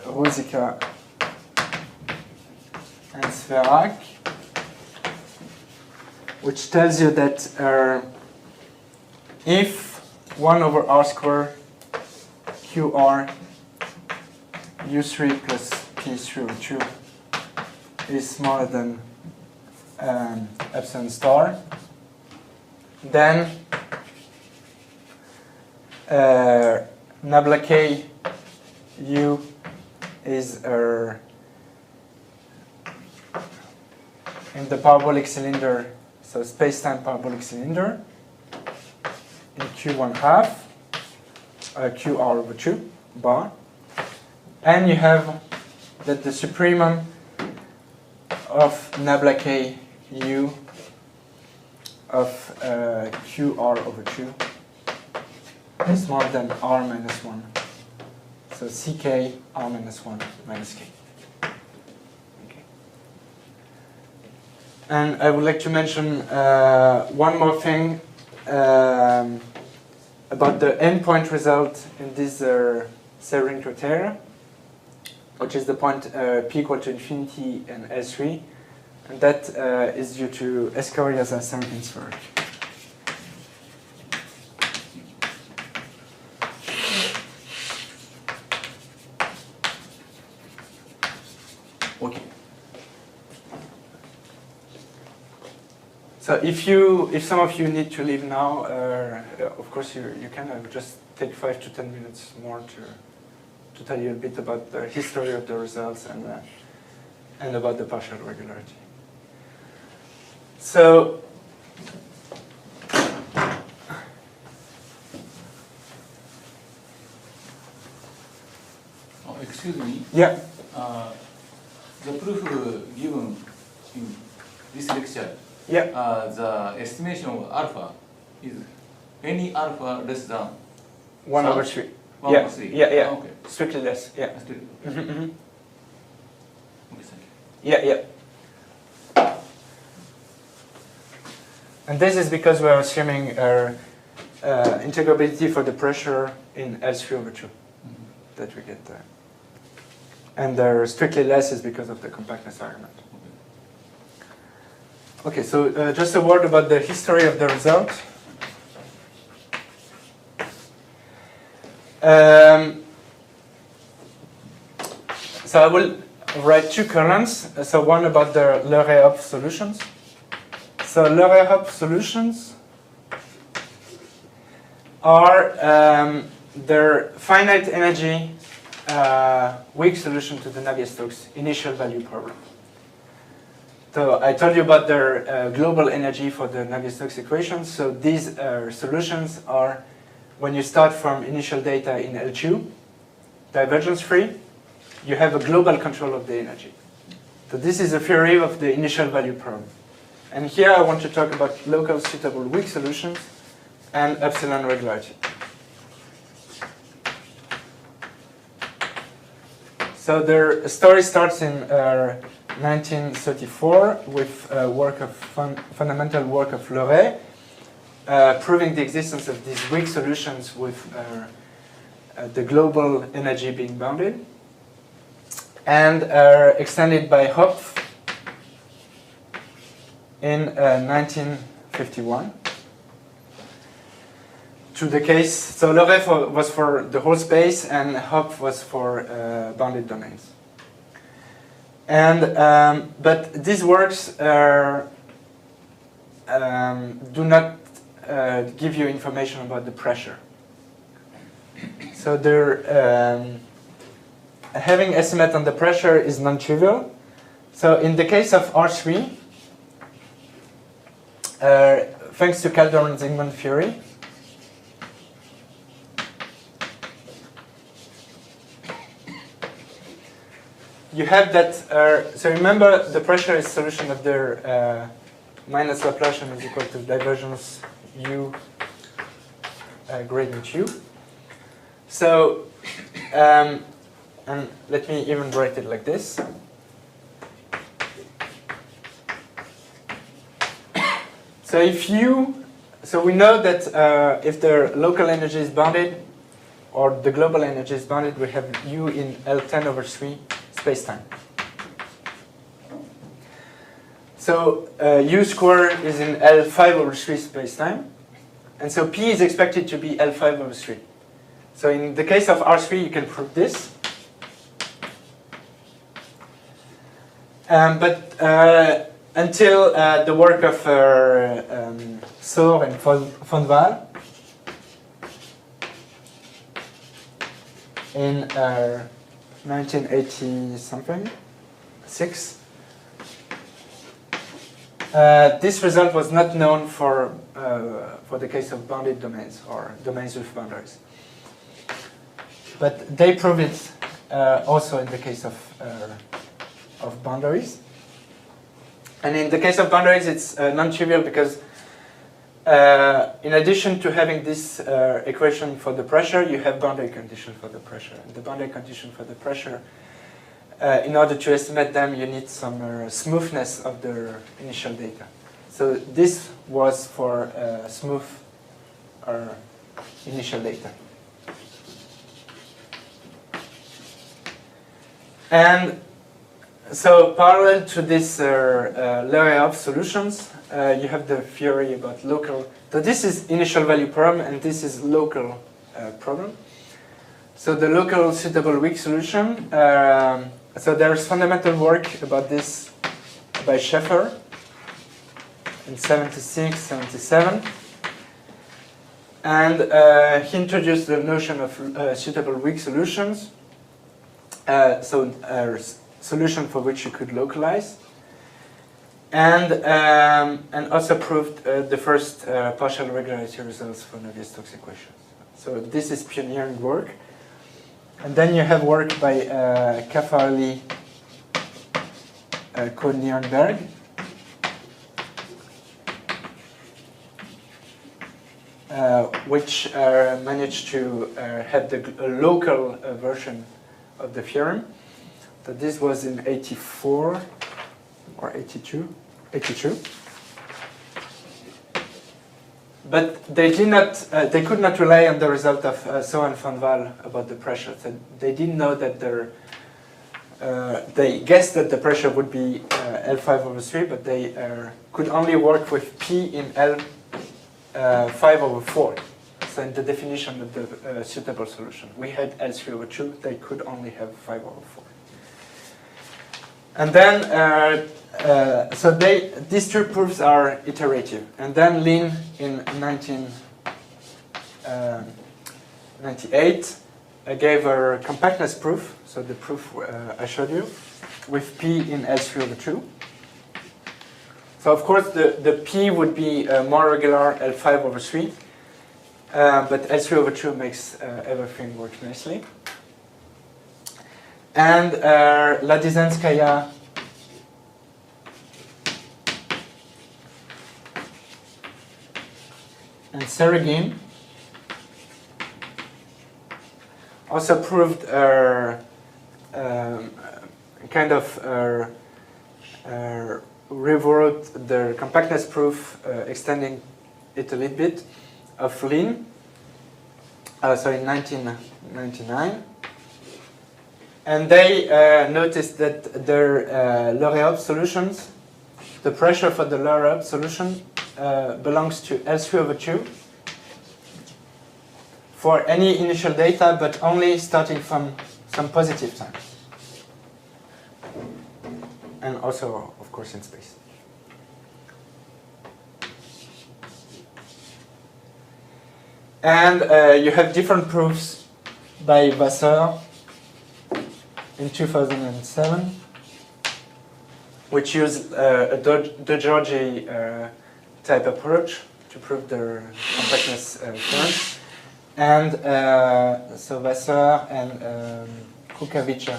Rosica and Sverak, which tells you that if 1 over r squared QR U3 plus P3 over 2 is smaller than epsilon star, then Bldg U is in the parabolic cylinder, so space-time parabolic cylinder in Q1 half, QR over 2 bar, and you have that the supremum of Bldg U of QR over 2 is smaller than R minus 1. So CK R minus 1 minus K. Okay. And I would like to mention one more thing about the endpoint result in this Severin criteria, which is the point p equal to infinity and L3, and that is due to Escorias-Serkin's work. Okay. So if some of you need to leave now, of course you can just take 5 to 10 minutes more to tell you a bit about the history of the results and about the partial regularity. So excuse me. yeah. The proof given in this lecture, Yeah. The estimation of alpha is any alpha less than 1 over 3. 1 yeah. over 3. Yeah, yeah. Okay. Strictly less. Yeah. That's good. Mm-hmm, mm-hmm. Okay, thank you. Yeah, yeah. And this is because we are assuming integrability for the pressure in L3 over 2 that we get there. And strictly less is because of the compactness argument. Okay, so just a word about the history of the result. So I will write 2 columns. So one about the Le-Rayhoff solutions. So Le-Rayhoff solutions are their finite energy weak solution to the Navier-Stokes initial value problem. So I told you about their global energy for the Navier-Stokes equations. So these solutions are when you start from initial data in L2, divergence free, you have a global control of the energy. So this is a theory of the initial value problem. And here I want to talk about local suitable weak solutions and epsilon-regularity. So their story starts in 1934 with work of fundamental work of Loret, proving the existence of these weak solutions with the global energy being bounded, and extended by Hopf in 1951 to the case. So Loret was for the whole space, and Hopf was for bounded domains. And but these works do not give you information about the pressure. So they're having estimate on the pressure is non-trivial. So in the case of R3, thanks to Calderon-Zingman theory, you have that, so remember the pressure is solution of their minus Laplacian is equal to divergence U gradient U. So, and let me even write it like this. So if so we know that if the local energy is bounded, or the global energy is bounded, we have U in L10 over 3 space-time. So U squared is in L5 over 3 space-time. And so P is expected to be L5 over 3. So in the case of R3, you can prove this. But until the work of Sohr and von Waal in 1980-something, 6, this result was not known for the case of bounded domains or domains with boundaries. But they prove it also in the case of boundaries. And in the case of boundaries, it's non-trivial because in addition to having this equation for the pressure, you have boundary condition for the pressure. And the boundary condition for the pressure, in order to estimate them, you need some smoothness of the initial data. So this was for smooth initial data. And so parallel to this layer of solutions, you have the theory about local. So this is initial value problem, and this is local problem. So the local suitable weak solution. So there's fundamental work about this by Schaeffer in 76, 77. And he introduced the notion of suitable weak solutions. So solution for which you could localize, and also proved the first partial regularity results for Navier-Stokes equations. So this is pioneering work. And then you have work by Caffarelli, Kohn-Nierenberg, which managed to have the local version of the theorem. So this was in 84 or 82. But they did not. They could not rely on the result of Sohr and von Waal about the pressure. So they didn't know that they guessed that the pressure would be L5 over 3, but they could only work with P in L5 over 4. So in the definition of the suitable solution, we had L3 over 2. They could only have 5 over 4. And then, so these two proofs are iterative. And then Lin in 1998 gave a compactness proof, so the proof I showed you, with P in L3 over 2. So of course the P would be more regular L5 over 3, but L3 over 2 makes everything work nicely. And Ladizhenskaya and Seregin also proved kind of rewrote the compactness proof, extending it a little bit, of Lin, in 1999. And they noticed that their L'Oreal solutions, the pressure for the L'Oreal solution belongs to L3 over 2 for any initial data, but only starting from some positive time. And also, of course, in space. And you have different proofs by Vasseur in 2007, which use a de Giorgi type approach to prove the compactness terms. And so Vasseur and Kukavica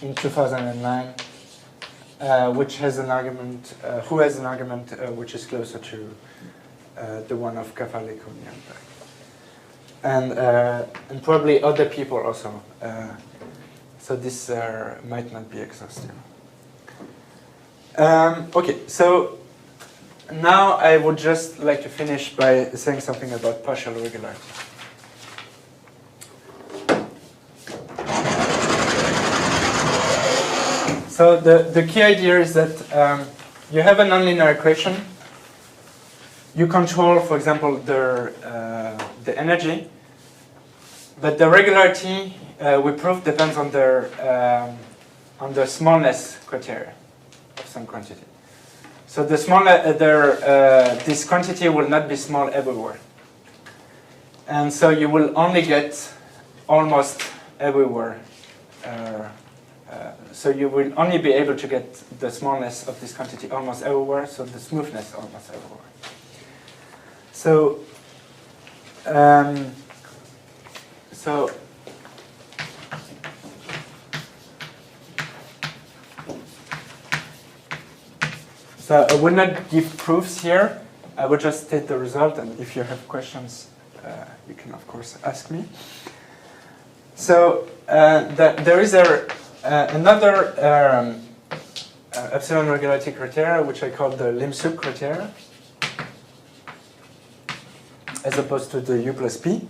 in 2009, which has an argument, who has an argument which is closer to the one of Kafarleko and probably other people also. So this might not be exhaustive. Okay, so now I would just like to finish by saying something about partial regularity. So the key idea is that you have a nonlinear equation. You control, for example, the energy, but the regularity we proved depends on the smallness criteria of some quantity. So the this quantity will not be small everywhere, and so you will only get almost everywhere. So you will only be able to get the smallness of this quantity almost everywhere, so the smoothness almost everywhere. So, So I will not give proofs here. I will just state the result, and if you have questions, you can of course ask me. So there is another epsilon-regularity criteria, which I call the lim-sup criteria, as opposed to the U plus P,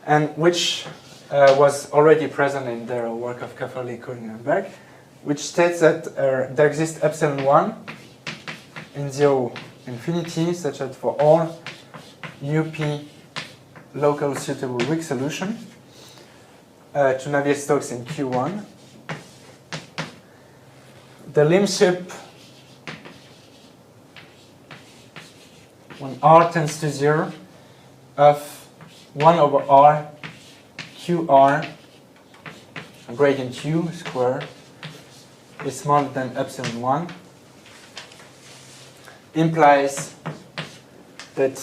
and which was already present in the work of Kafarleko and Bldg, which states that there exists epsilon 1 in 0 infinity, such that for all UP local suitable weak solution to Navier-Stokes in Q1, the lim-sup when R tends to 0 of 1 over R QR gradient U square is smaller than epsilon 1 implies that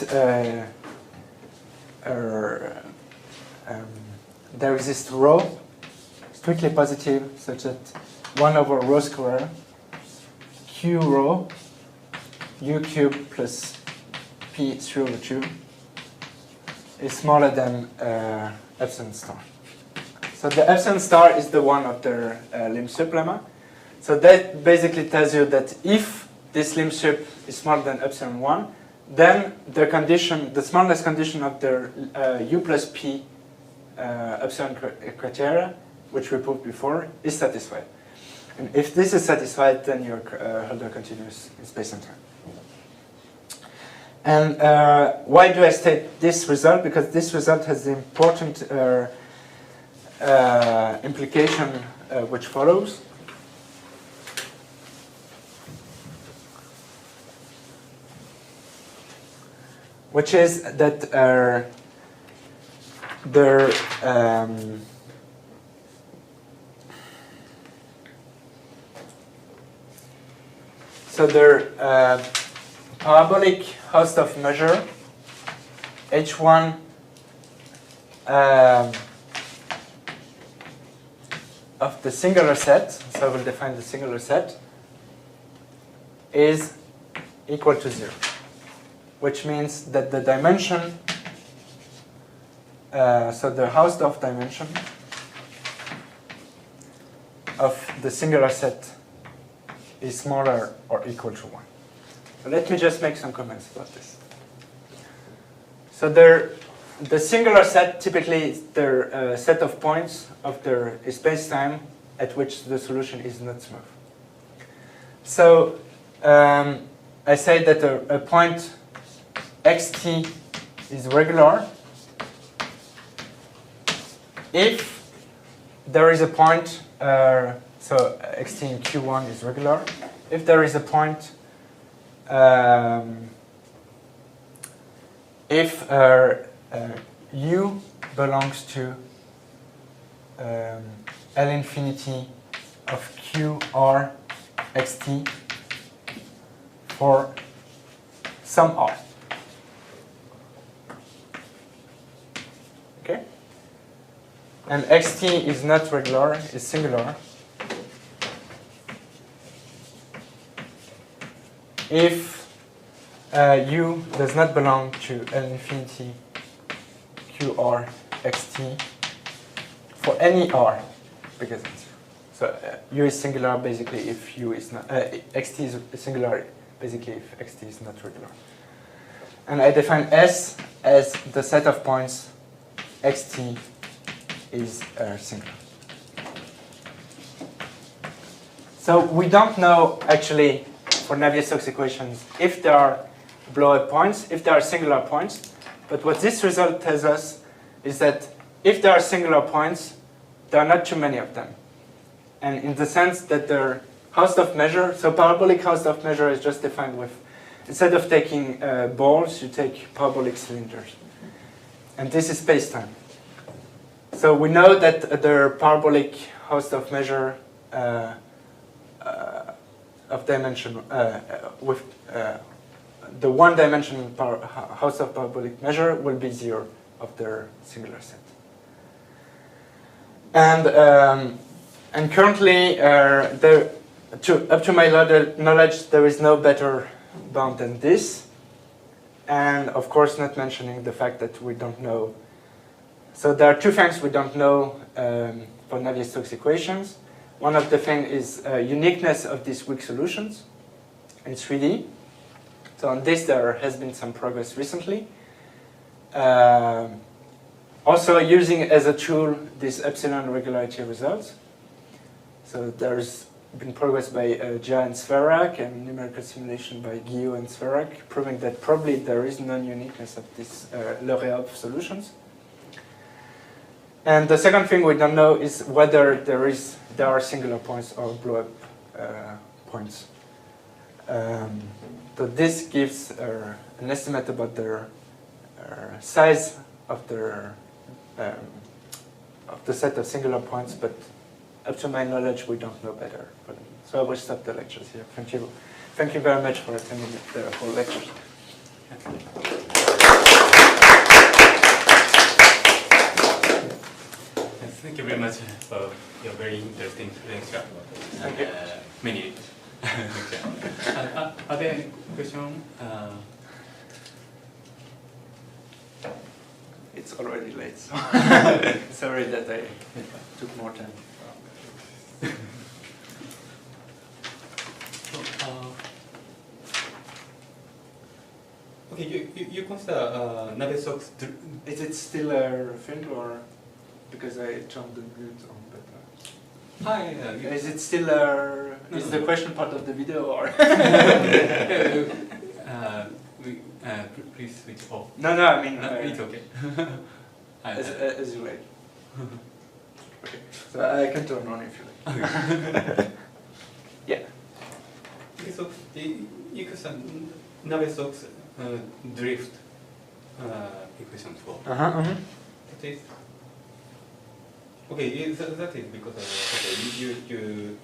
there exists rho strictly positive such that 1 over rho square Q rho U cube plus P 3 over 2 is smaller than epsilon star. So the epsilon star is the one of the lim-sup lemma. So that basically tells you that if this lim-sup is smaller than epsilon 1, then the condition, the smallness condition of the U plus P epsilon criteria, which we proved before, is satisfied. And if this is satisfied, then your Hölder continues in space and time. And why do I state this result? Because this result has the important implication which follows. Which is that their parabolic host of measure H1 of the singular set, so we'll define the singular set, is equal to 0, which means that the dimension, so the host of dimension of the singular set is smaller or equal to 1. So let me just make some comments about this. So the singular set typically is their set of points of their space-time at which the solution is not smooth. So I say that a point xt is regular if there is a point, so xt in Q1 is regular, if there is a point, if U belongs to L infinity of QR xt for some R. Okay? And xt is not regular, is singular. If U does not belong to L infinity QR xt for any R, because it's, so U is singular basically if U is not, xt is singular basically if xt is not regular. And I define S as the set of points xt is singular. So we don't know actually for Navier-Stokes equations if there are blow-up points, if there are singular points, but what this result tells us is that if there are singular points, there are not too many of them. And in the sense that their host of measure, so parabolic host of measure is just defined with, instead of taking balls, you take parabolic cylinders. And this is space-time. So we know that their parabolic host of measure of dimension with the one-dimensional host of parabolic measure will be 0 of their singular set. And currently, up to my knowledge, there is no better bound than this. And of course, not mentioning the fact that we don't know. So there are two things we don't know for Navier-Stokes equations. One of the things is uniqueness of these weak solutions in 3D. So on this, there has been some progress recently. Also using as a tool this epsilon-regularity results. So there's been progress by Jia and Sverak and numerical simulation by Guillaume and Sverak, proving that probably there is non-uniqueness of these L'Oreal solutions. And the second thing we don't know is whether there are singular points or blow-up points. So this gives an estimate about the size of the set of singular points, but up to my knowledge, we don't know better. So I will stop the lectures here. Thank you. Thank you very much for attending the whole lecture. Thank you very much for your very interesting lecture. Thank you. Many. Are there any questions? It's already late, so sorry that I took more time. Okay, you consider Navier-Stokes. Is it still a thing, or because I turned the mute on? But Hi. is it still is the question part of the video, or? Please switch off. No, I mean It's okay. as you like. Okay, so I can turn on if you like. Yeah. Okay, so you consider Navier-Stokes drift equation for. That is okay. That is because you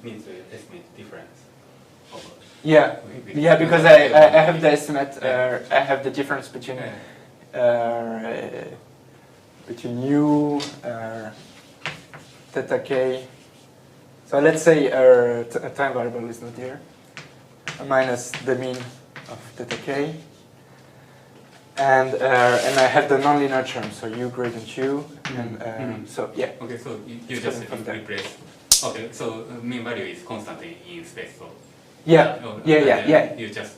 need to estimate difference. Yeah, yeah, because I have the estimate. I have the difference between between u theta k. So let's say a time variable is not here, minus the mean of theta k, and I have the nonlinear term, so u gradient u, and so yeah. Okay, so you just replace. Okay, so mean value is constantly in space, so. Yeah, You just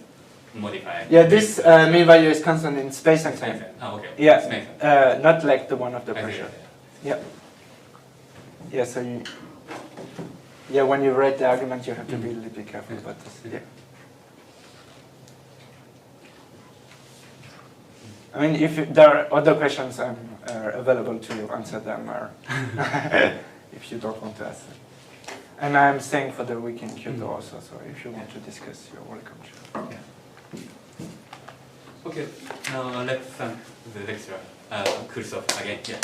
modify. Yeah, this mean value is constant in space and time. Oh, okay. Yeah, not like the one of the pressure. Yeah. Yeah, so you. Yeah, when you write the argument, you have to be a little bit careful about this. Yeah. I mean, if there are other questions, I'm available to answer them, or if you don't want to ask them. And I'm staying for the week in Kyoto also, so if you want to discuss, you're welcome to. Yeah. Okay, now let's thank the lecturer, Christophe, again. Yeah.